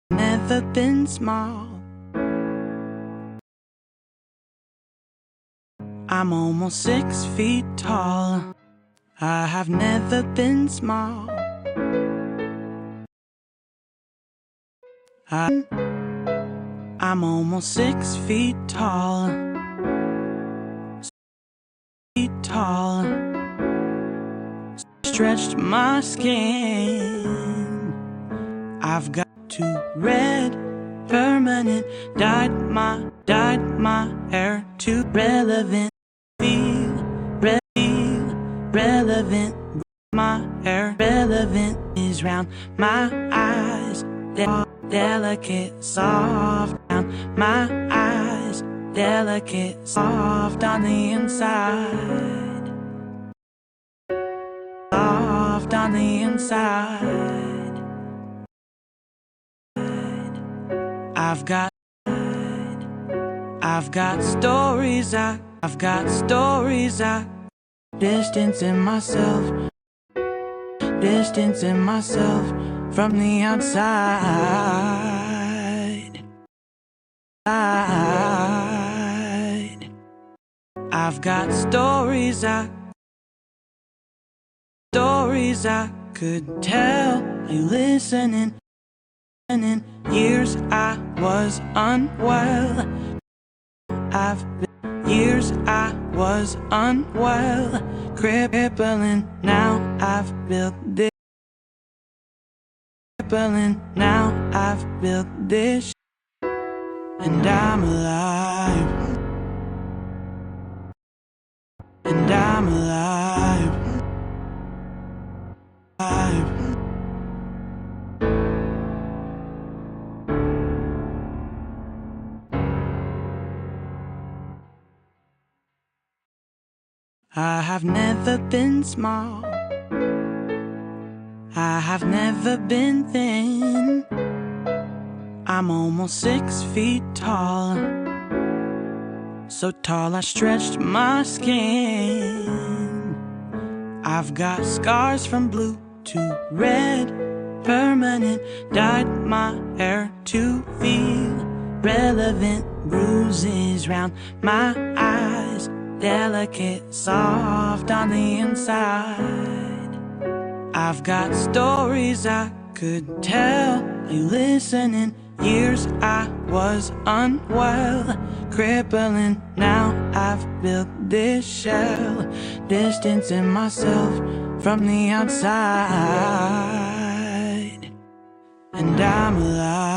Never been small. I'm almost 6 feet tall. I have never been small. I'm almost 6 feet tall. 6 feet tall. Stretched my skin. I've got 2 red permanent. Dyed my hair to relevant. Feel relevant. My hair relevant is round. My eyes delicate, soft down. My eyes delicate, soft on the inside. Soft on the inside. I've got stories. I've got stories. Distancing myself from the outside. I've got stories. Stories I could tell. Are you listening? Years I was unwell. Years I was unwell, crippling. Now I've built this. Crippling. Now I've built this, and I'm alive. And I'm alive. I have never been small. I have never been thin. I'm almost 6 feet tall. So tall I stretched my skin. I've got scars from blue to red, permanent. Dyed my hair to feel relevant. Bruises round my eyes, delicate, soft on the inside. I've got stories I could tell. Are you listening? Years I was unwell, crippling. Now I've built this shell, distancing myself from the outside. And I'm alive.